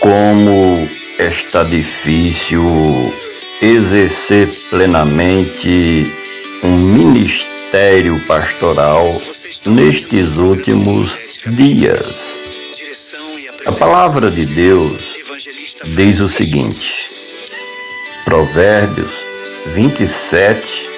Como está difícil exercer plenamente um ministério pastoral nestes últimos dias. A palavra de Deus diz o seguinte, Provérbios 27,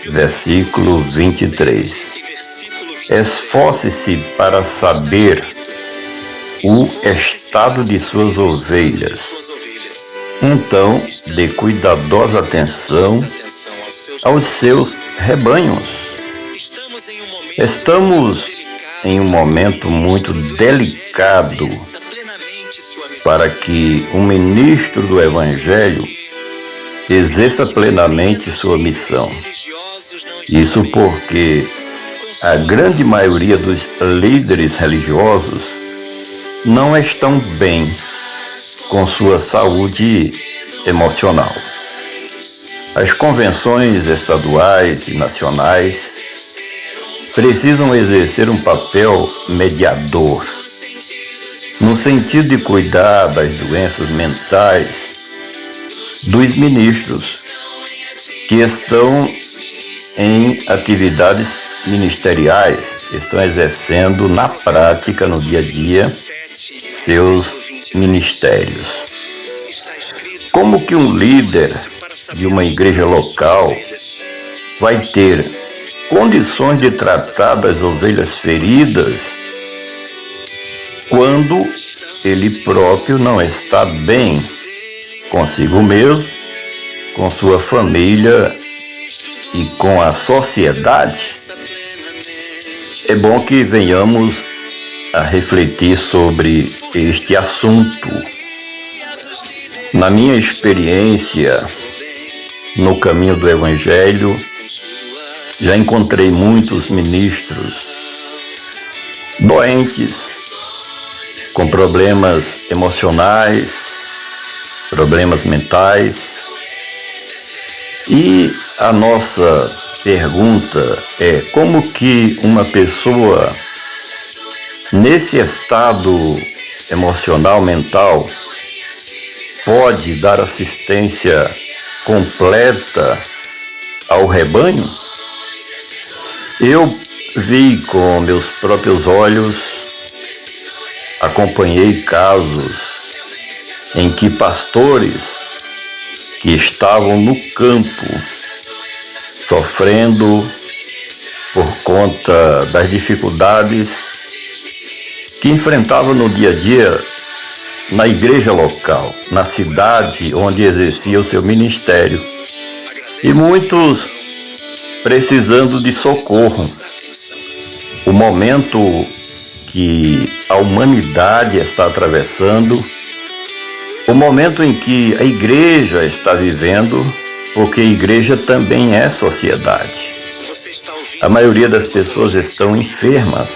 versículo 23. Esforce-se para saber o estado de suas ovelhas. Então, dê cuidadosa atenção aos seus rebanhos. Estamos em um momento muito delicado para que um ministro do Evangelho exerça plenamente sua missão. Isso porque a grande maioria dos líderes religiosos não estão bem com sua saúde emocional. As convenções estaduais e nacionais precisam exercer um papel mediador, no sentido de cuidar das doenças mentais dos ministros que estão em atividades ministeriais, estão exercendo na prática, no dia a dia, seus ministérios. Como que um líder de uma igreja local vai ter condições de tratar das ovelhas feridas quando ele próprio não está bem consigo mesmo, com sua família e com a sociedade? É bom que venhamos a refletir sobre este assunto. Na minha experiência no caminho do Evangelho, já encontrei muitos ministros doentes, com problemas emocionais, problemas mentais. E a nossa pergunta é: como que uma pessoa nesse estado emocional, mental, pode dar assistência completa ao rebanho? Eu vi com meus próprios olhos, acompanhei casos em que pastores que estavam no campo sofrendo por conta das dificuldades que enfrentavam no dia a dia na igreja local, na cidade onde exercia o seu ministério, e muitos precisando de socorro. O momento que a humanidade está atravessando, o momento em que a igreja está vivendo, porque a igreja também é sociedade. A maioria das pessoas estão enfermas,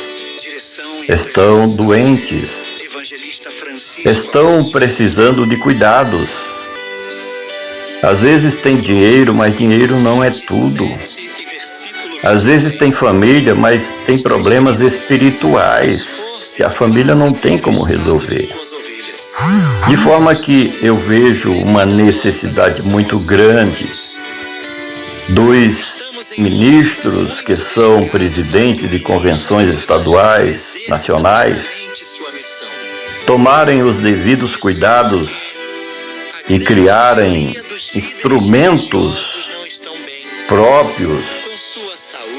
estão doentes, estão precisando de cuidados. Às vezes tem dinheiro, mas dinheiro não é tudo. Às vezes tem família, mas tem problemas espirituais que a família não tem como resolver. De forma que eu vejo uma necessidade muito grande dos ministros que são presidentes de convenções estaduais, nacionais, tomarem os devidos cuidados e criarem instrumentos próprios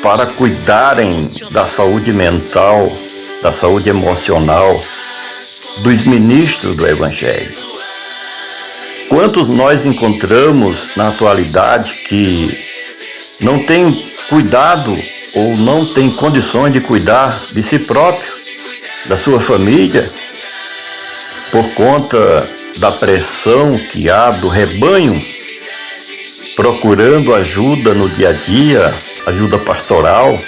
para cuidarem da saúde mental, da saúde emocional dos ministros do Evangelho. Quantos nós encontramos na atualidade que não tem cuidado ou não tem condições de cuidar de si próprio, da sua família, por conta da pressão que há do rebanho, procurando ajuda no dia a dia, ajuda pastoral,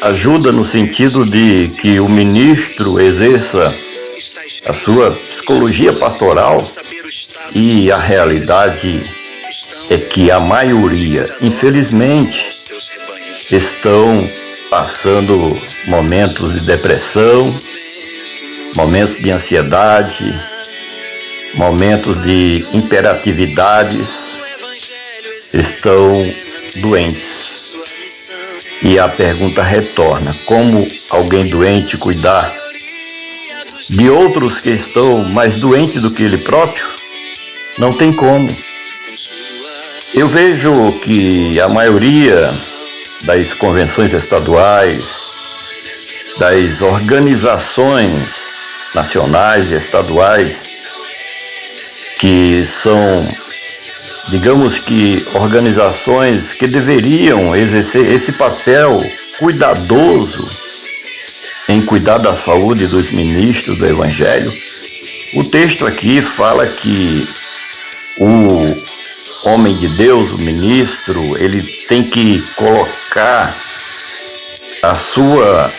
ajuda no sentido de que o ministro exerça a sua psicologia pastoral, e a realidade é que a maioria, infelizmente, estão passando momentos de depressão, momentos de ansiedade, momentos de imperatividades, estão doentes. E a pergunta retorna: como alguém doente cuidar de outros que estão mais doentes do que ele próprio? Não tem como. Eu vejo que a maioria das convenções estaduais, das organizações nacionais e estaduais, que são, digamos que, organizações que deveriam exercer esse papel cuidadoso em cuidar da saúde dos ministros do Evangelho. O texto aqui fala que o homem de Deus, o ministro, ele tem que colocar a sua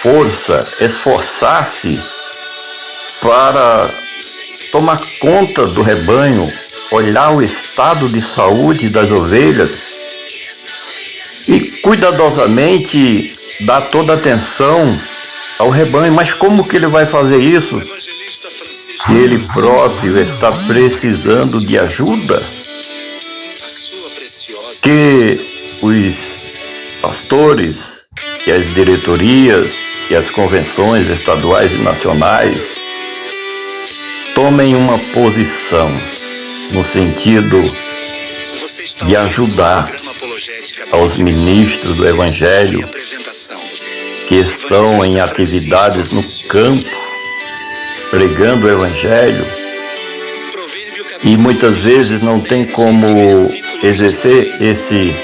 força, esforçar-se para tomar conta do rebanho, olhar o estado de saúde das ovelhas e cuidadosamente dar toda a atenção ao rebanho. Mas como que ele vai fazer isso se ele próprio está precisando de ajuda? Que os pastores, que as diretorias, que as convenções estaduais e nacionais tomem uma posição no sentido de ajudar aos ministros do Evangelho que estão em atividades no campo, pregando o Evangelho, e muitas vezes não tem como exercer esse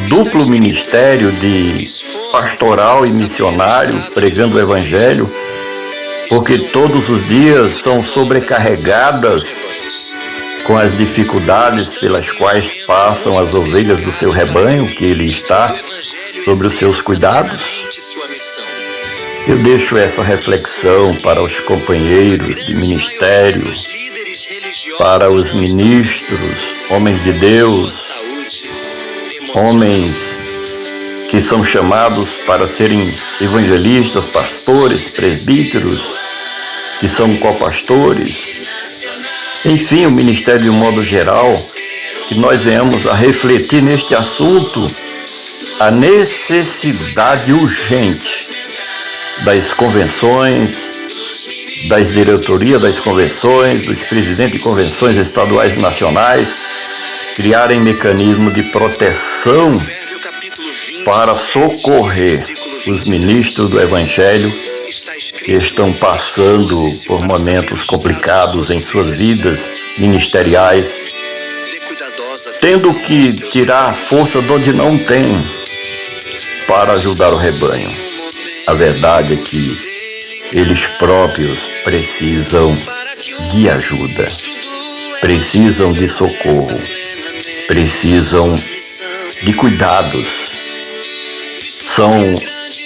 duplo ministério de pastoral e missionário, pregando o Evangelho, porque todos os dias são sobrecarregadas com as dificuldades pelas quais passam as ovelhas do seu rebanho, que ele está sobre os seus cuidados. Eu deixo essa reflexão para os companheiros de ministério, para os ministros, homens de Deus, homens que são chamados para serem evangelistas, pastores, presbíteros, que são copastores, enfim, o ministério de um modo geral, que nós venhamos a refletir neste assunto, a necessidade urgente das convenções, das diretorias das convenções, dos presidentes de convenções estaduais e nacionais, criarem mecanismos de proteção para socorrer os ministros do Evangelho que estão passando por momentos complicados em suas vidas ministeriais, tendo que tirar força de onde não tem para ajudar o rebanho. A verdade é que eles próprios precisam de ajuda, precisam de socorro, precisam de cuidados. São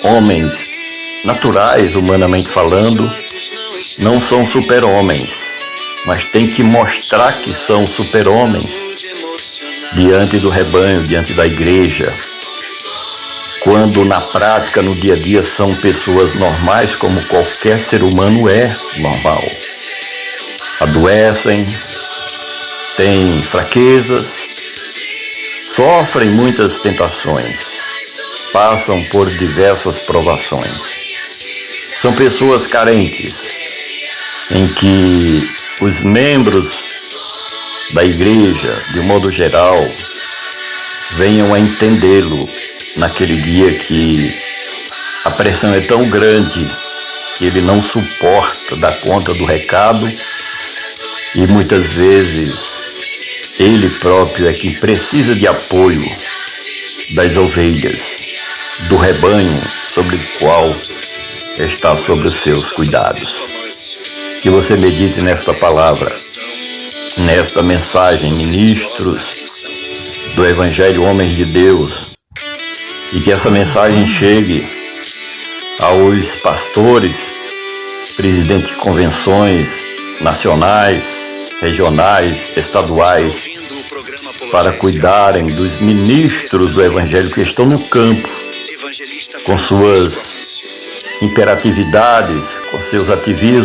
homens naturais, humanamente falando, não são super-homens, mas têm que mostrar que são super-homens diante do rebanho, diante da igreja, quando na prática, no dia a dia, são pessoas normais, como qualquer ser humano é normal. Adoecem, têm fraquezas, sofrem muitas tentações, passam por diversas provações. São pessoas carentes, em que os membros da igreja, de um modo geral, venham a entendê-lo naquele dia que a pressão é tão grande que ele não suporta dar conta do recado e muitas vezes ele próprio é quem precisa de apoio das ovelhas, do rebanho sobre o qual está sobre os seus cuidados. Que você medite nesta palavra, nesta mensagem, ministros do Evangelho, homens de Deus, e que essa mensagem chegue aos pastores, presidentes de convenções nacionais, regionais, estaduais, para cuidarem dos ministros do Evangelho que estão no campo, com suas imperatividades, com seus ativismos,